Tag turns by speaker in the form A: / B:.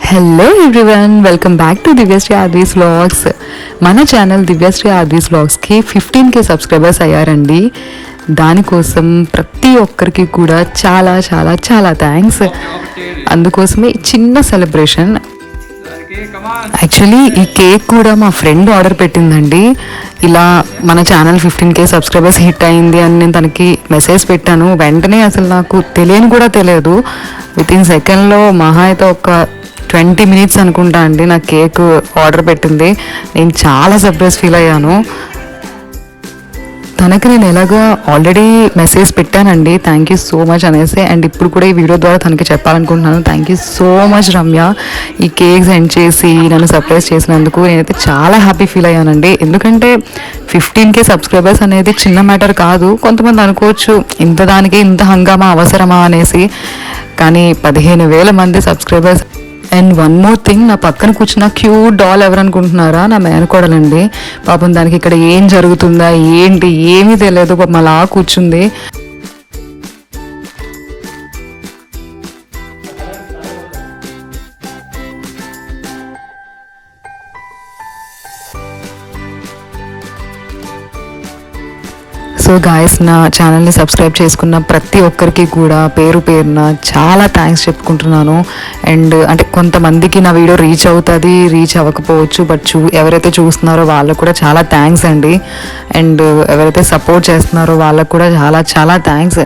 A: Hello everyone, welcome back to Divyasri RV's vlogs. మన channel Divyasri RV's వ్లాగ్స్కి 15K subscribers అయ్యారండి. దానికోసం ప్రతి ఒక్కరికి కూడా చాలా చాలా చాలా థ్యాంక్స్. అందుకోసమే చిన్న సెలబ్రేషన్. యాక్చువల్లీ ఈ కేక్ కూడా మా ఫ్రెండ్ ఆర్డర్ పెట్టిందండి. ఇలా మన ఛానల్ 15K సబ్స్క్రైబర్స్ హిట్ అయింది అని నేను తనకి మెసేజ్ పెట్టాను. వెంటనే అసలు నాకు తెలియని కూడా తెలియదు, వితిన్ సెకండ్లో మహా అయితే ఒక 20 minutes అనుకుంటా అండి నా కేక్ ఆర్డర్ పెట్టింది. నేను చాలా సర్ప్రైజ్ ఫీల్ అయ్యాను. తనకి నేను ఎలాగో ఆల్రెడీ మెసేజ్ పెట్టానండి, థ్యాంక్ యూ సో మచ్ అనేసి. అండ్ ఇప్పుడు కూడా ఈ వీడియో ద్వారా తనకి చెప్పాలనుకుంటున్నాను, thank you so much Ramya, ఈ కేక్ సెండ్ చేసి నన్ను సర్ప్రైజ్ చేసినందుకు. నేనైతే చాలా హ్యాపీ ఫీల్ అయ్యానండి. ఎందుకంటే 15K సబ్స్క్రైబర్స్ అనేది చిన్న మ్యాటర్ కాదు. కొంతమంది అనుకోవచ్చు ఇంత దానికి ఇంత హంగామా అవసరమా అనేసి, కానీ 15,000 మంది subscribers. And one more thing, నా పక్కన కూర్చున్న క్యూట్ డాల్ ఎవరనుకుంటున్నారా, నా మేనకోడలండి. పాపం దానికి ఇక్కడ ఏం జరుగుతుందా ఏంటి ఏమీ తెలియదు, పాపం అలా కూర్చుంది. సో గాయస్, నా ఛానల్ని సబ్స్క్రైబ్ చేసుకున్న ప్రతి ఒక్కరికి కూడా పేరు పేరున చాలా థ్యాంక్స్ చెప్పుకుంటున్నాను. అండ్ అంటే కొంతమందికి నా వీడియో రీచ్ అవుతుంది, రీచ్ అవ్వకపోవచ్చు, బట్ ఎవరైతే చూస్తున్నారో వాళ్ళకు కూడా చాలా థ్యాంక్స్ అండి. అండ్ ఎవరైతే సపోర్ట్ చేస్తున్నారో వాళ్ళకు కూడా చాలా చాలా థ్యాంక్స్.